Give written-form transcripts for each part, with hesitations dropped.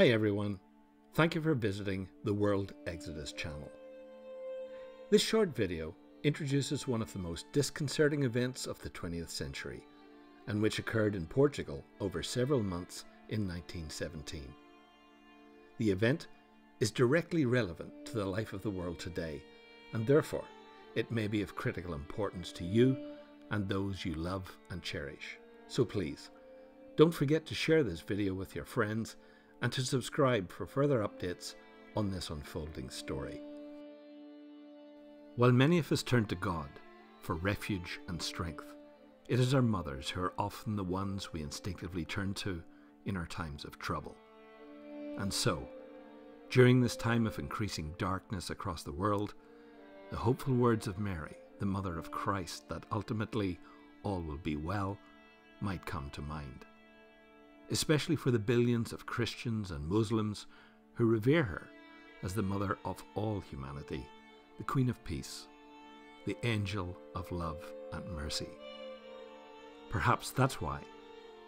Hi everyone, thank you for visiting the World Exodus channel. This short video introduces one of the most disconcerting events of the 20th century, and which occurred in Portugal over several months in 1917. The event is directly relevant to the life of the world today, and therefore it may be of critical importance to you and those you love and cherish. So please, don't forget to share this video with your friends and to subscribe for further updates on this unfolding story. While many of us turn to God for refuge and strength, it is our mothers who are often the ones we instinctively turn to in our times of trouble. And so, during this time of increasing darkness across the world, the hopeful words of Mary, the mother of Christ, that ultimately all will be well, might come to mind. Especially for the billions of Christians and Muslims who revere her as the mother of all humanity, the Queen of Peace, the angel of love and mercy. Perhaps that's why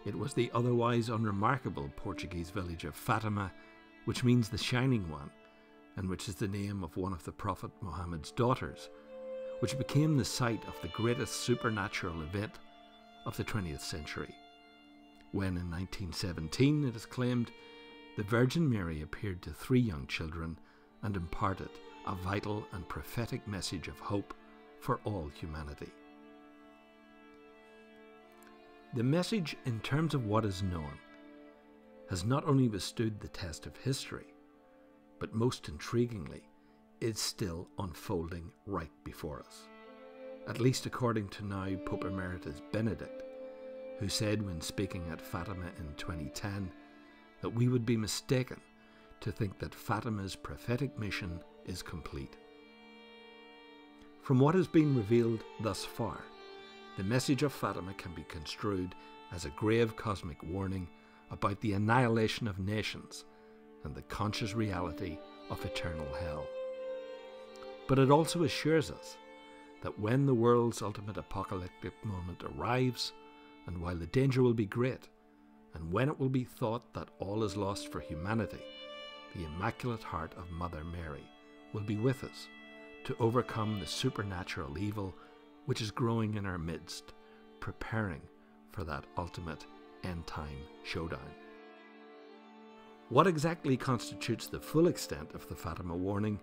it was the otherwise unremarkable Portuguese village of Fatima, which means the Shining One, and which is the name of one of the Prophet Muhammad's daughters, which became the site of the greatest supernatural event of the 20th century. When in 1917, it is claimed, the Virgin Mary appeared to 3 young children and imparted a vital and prophetic message of hope for all humanity. The message, in terms of what is known, has not only withstood the test of history, but most intriguingly, is still unfolding right before us. At least according to now Pope Emeritus Benedict, who said when speaking at Fatima in 2010 that we would be mistaken to think that Fatima's prophetic mission is complete. From what has been revealed thus far, the message of Fatima can be construed as a grave cosmic warning about the annihilation of nations and the conscious reality of eternal hell. But it also assures us that when the world's ultimate apocalyptic moment arrives, and while the danger will be great, and when it will be thought that all is lost for humanity, the Immaculate Heart of Mother Mary will be with us to overcome the supernatural evil which is growing in our midst, preparing for that ultimate end-time showdown. What exactly constitutes the full extent of the Fatima warning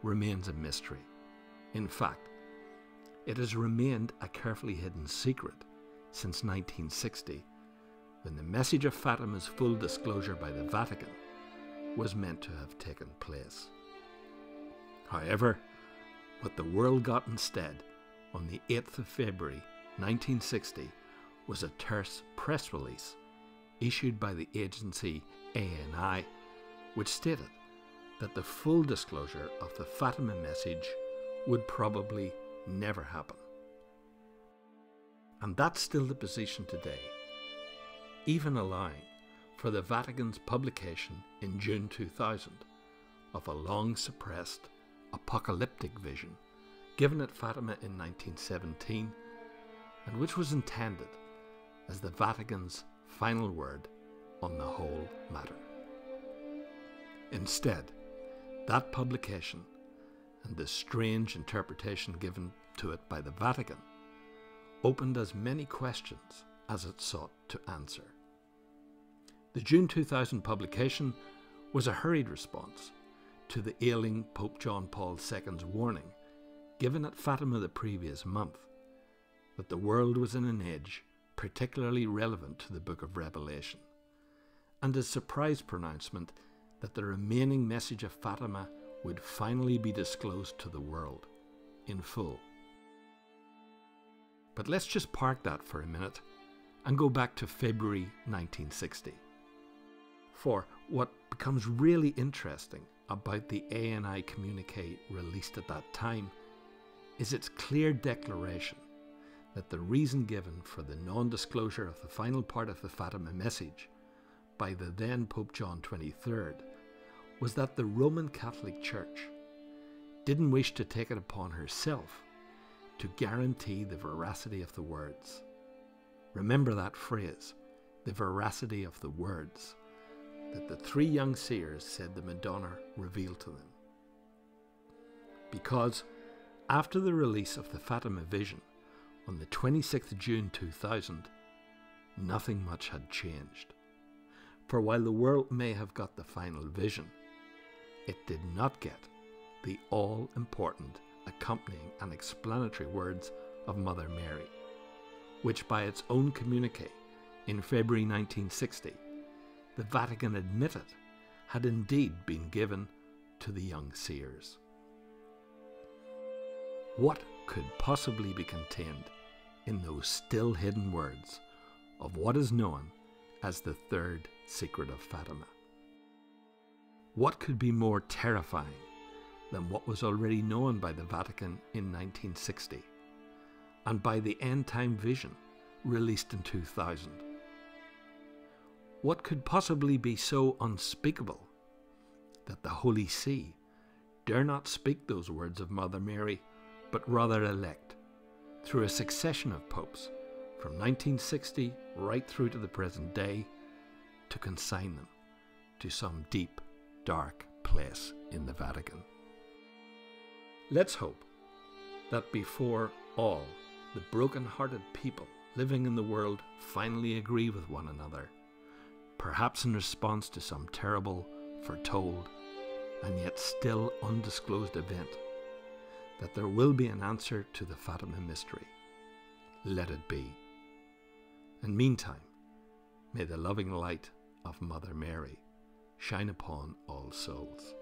remains a mystery. In fact, it has remained a carefully hidden secret since 1960, when the message of Fatima's full disclosure by the Vatican was meant to have taken place. However, what the world got instead on the 8th of February 1960 was a terse press release issued by the agency ANI, which stated that the full disclosure of the Fatima message would probably never happen. And that's still the position today, even allowing for the Vatican's publication in June 2000 of a long-suppressed apocalyptic vision given at Fatima in 1917, and which was intended as the Vatican's final word on the whole matter. Instead, that publication and the strange interpretation given to it by the Vatican opened as many questions as it sought to answer. The June 2000 publication was a hurried response to the ailing Pope John Paul II's warning given at Fatima the previous month that the world was in an age particularly relevant to the Book of Revelation, and his surprise pronouncement that the remaining message of Fatima would finally be disclosed to the world in full. But let's just park that for a minute and go back to February 1960. For what becomes really interesting about the ANI communique released at that time is its clear declaration that the reason given for the non-disclosure of the final part of the Fatima message by the then Pope John XXIII was that the Roman Catholic Church didn't wish to take it upon herself to guarantee the veracity of the words. Remember that phrase, the veracity of the words, that the three young seers said the Madonna revealed to them. Because after the release of the Fatima vision on the 26th June 2000, nothing much had changed. For while the world may have got the final vision, it did not get the all-important accompanying and explanatory words of Mother Mary, which by its own communique in February 1960, the Vatican admitted had indeed been given to the young seers. What could possibly be contained in those still hidden words of what is known as the third secret of Fatima? What could be more terrifying than what was already known by the Vatican in 1960 and by the end-time vision released in 2000? What could possibly be so unspeakable that the Holy See dare not speak those words of Mother Mary, but rather elect, through a succession of popes from 1960 right through to the present day, to consign them to some deep, dark place in the Vatican? Let's hope that before all the broken-hearted people living in the world finally agree with one another, perhaps in response to some terrible, foretold, and yet still undisclosed event, that there will be an answer to the Fatima mystery. Let it be. And meantime, may the loving light of Mother Mary shine upon all souls.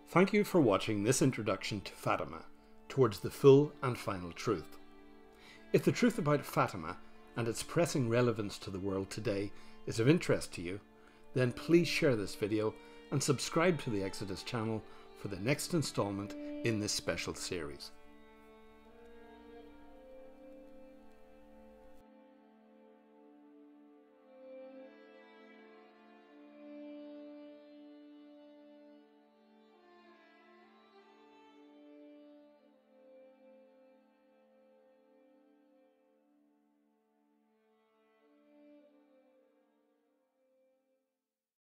Thank you for watching this introduction to Fatima, towards the full and final truth. If the truth about Fatima and its pressing relevance to the world today is of interest to you, then please share this video and subscribe to the Exodus channel for the next installment in this special series.